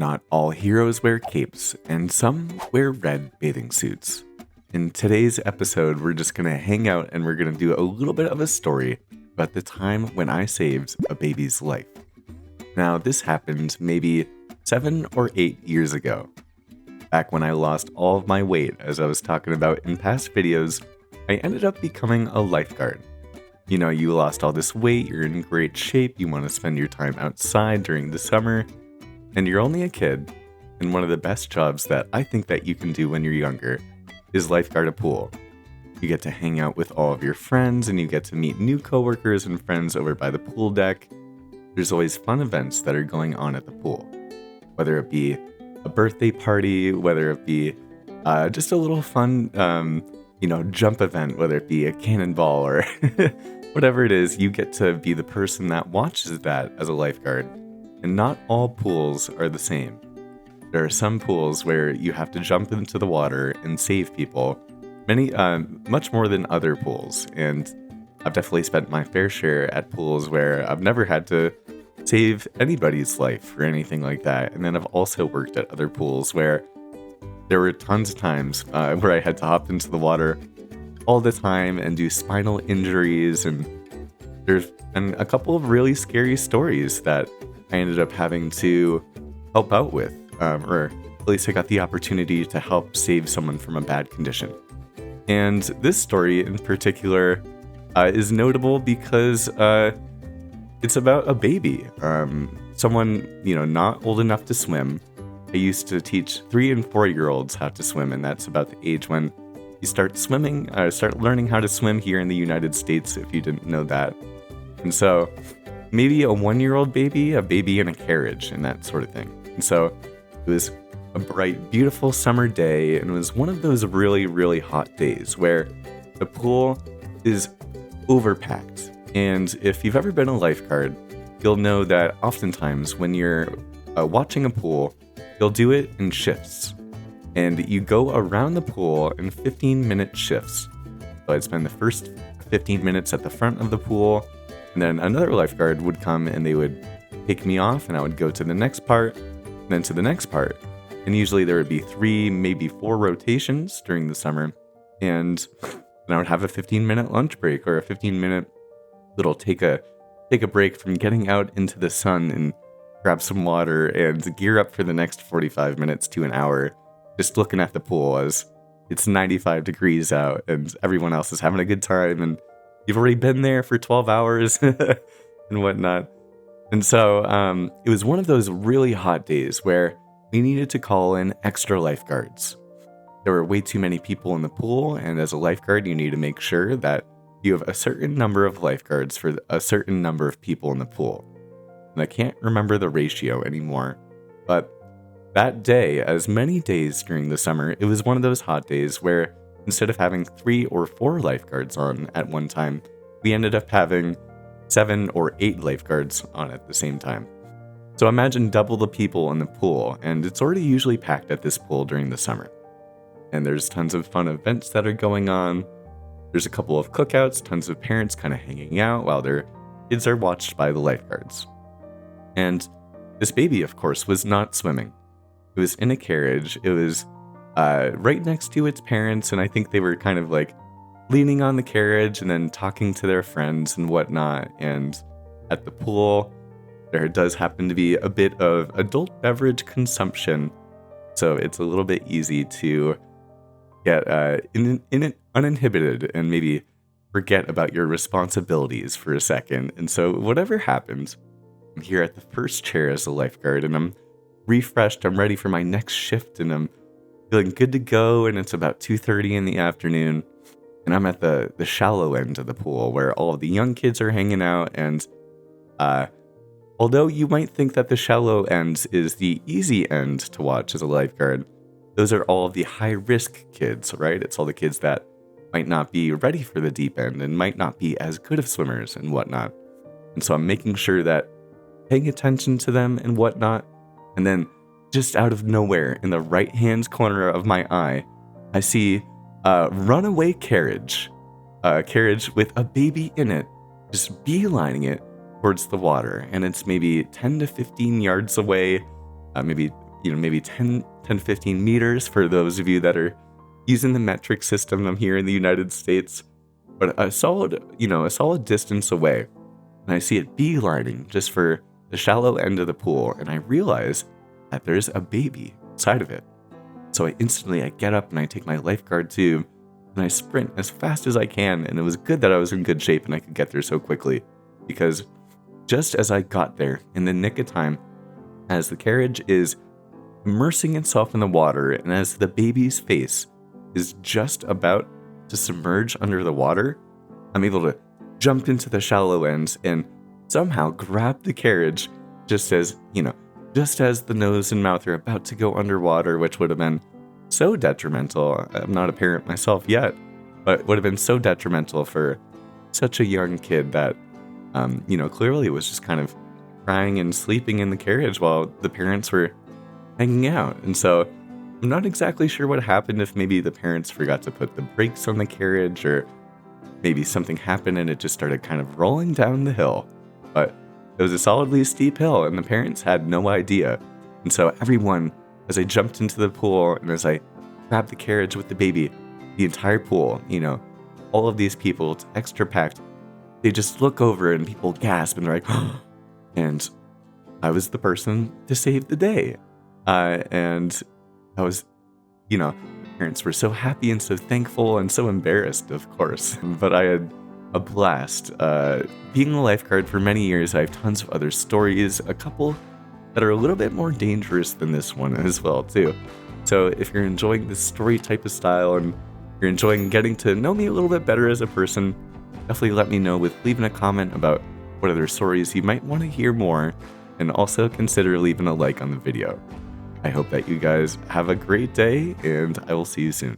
Not all heroes wear capes, and some wear red bathing suits. In today's episode, we're just going to hang out and we're going to do a little bit of a story about the time when I saved a baby's life. Now, this happened maybe 7 or 8 years ago. Back when I lost all of my weight, as I was talking about in past videos, I ended up becoming a lifeguard. You know, you lost all this weight, you're in great shape, you want to spend your time outside during the summer, and you're only a kid, and one of the best jobs that I think that you can do when you're younger is lifeguard a pool. You get to hang out with all of your friends, and you get to meet new coworkers and friends over by the pool deck. There's always fun events that are going on at the pool, whether it be a birthday party, whether it be just a little fun, jump event, whether it be a cannonball or whatever it is, you get to be the person that watches that as a lifeguard. And not all pools are the same. There are some pools where you have to jump into the water and save people, much more than other pools. And I've definitely spent my fair share at pools where I've never had to save anybody's life or anything like that. And then I've also worked at other pools where there were tons of times where I had to hop into the water all the time and do spinal injuries. And there's been a couple of really scary stories that I ended up having to help out with, or at least I got the opportunity to help save someone from a bad condition. And this story in particular is notable because it's about a baby, someone, not old enough to swim. I used to teach 3 and 4-year-olds how to swim, and that's about the age when you start learning how to swim here in the United States, if you didn't know that. And so maybe a 1-year-old baby, a baby in a carriage, and that sort of thing. And so it was a bright, beautiful summer day, and it was one of those really, really hot days where the pool is overpacked. And if you've ever been a lifeguard, you'll know that oftentimes when you're watching a pool, you'll do it in shifts. And you go around the pool in 15-minute shifts. So I'd spend the first 15 minutes at the front of the pool, and then another lifeguard would come and they would take me off, and I would go to the next part, and then to the next part. And usually there would be 3, maybe 4 rotations during the summer. And then I would have a 15-minute lunch break, or a 15-minute little take a break from getting out into the sun and grab some water and gear up for the next 45 minutes to an hour, just looking at the pool as it's 95 degrees out and everyone else is having a good time, and you've already been there for 12 hours and whatnot. And so it was one of those really hot days where we needed to call in extra lifeguards. There were way too many people in the pool, and as a lifeguard, you need to make sure that you have a certain number of lifeguards for a certain number of people in the pool. And I can't remember the ratio anymore, but that day, as many days during the summer, it was one of those hot days where instead of having 3 or 4 lifeguards on at one time, we ended up having 7 or 8 lifeguards on at the same time. So imagine double the people in the pool, and it's already usually packed at this pool during the summer. And there's tons of fun events that are going on. There's a couple of cookouts, tons of parents kind of hanging out while their kids are watched by the lifeguards. And this baby, of course, was not swimming. It was in a carriage. It was right next to its parents, and I think they were kind of like leaning on the carriage and then talking to their friends and whatnot. And at the pool, there does happen to be a bit of adult beverage consumption, so it's a little bit easy to get uninhibited and maybe forget about your responsibilities for a second. And so whatever happens, I'm here at the first chair as a lifeguard, and I'm refreshed, I'm ready for my next shift, and I'm feeling good to go, and it's about 2:30 in the afternoon, and I'm at the shallow end of the pool where all of the young kids are hanging out. And although you might think that the shallow end is the easy end to watch as a lifeguard, those are all the high-risk kids, right? It's all the kids that might not be ready for the deep end and might not be as good of swimmers and whatnot. And so I'm making sure that paying attention to them and whatnot, and then just out of nowhere in the right-hand corner of my eye, I see a runaway carriage, a carriage with a baby in it, just beelining it towards the water. And it's maybe 10 to 15 yards away, maybe maybe 15 meters for those of you that are using the metric system. I'm here in the United States, but a solid distance away. And I see it beelining just for the shallow end of the pool, and I realize that there's a baby inside of it. So I get up and I take my lifeguard tube and I sprint as fast as I can. And it was good that I was in good shape and I could get there so quickly, because just as I got there in the nick of time, as the carriage is immersing itself in the water and as the baby's face is just about to submerge under the water, I'm able to jump into the shallow ends and somehow grab the carriage just as the nose and mouth are about to go underwater, which would have been so detrimental. I'm not a parent myself yet, but it would have been so detrimental for such a young kid that, clearly was just kind of crying and sleeping in the carriage while the parents were hanging out. And so I'm not exactly sure what happened, if maybe the parents forgot to put the brakes on the carriage, or maybe something happened and it just started kind of rolling down the hill. But it was a solidly steep hill and the parents had no idea. And so everyone, as I jumped into the pool and as I grabbed the carriage with the baby, the entire pool, all of these people, it's extra packed. They just look over and people gasp and they're like, and I was the person to save the day. And I was, parents were so happy and so thankful and so embarrassed, of course. But I had a blast. Being a lifeguard for many years, I have tons of other stories, a couple that are a little bit more dangerous than this one as well, too. So if you're enjoying this story type of style and you're enjoying getting to know me a little bit better as a person, definitely let me know with leaving a comment about what other stories you might want to hear more, and also consider leaving a like on the video. I hope that you guys have a great day, and I will see you soon.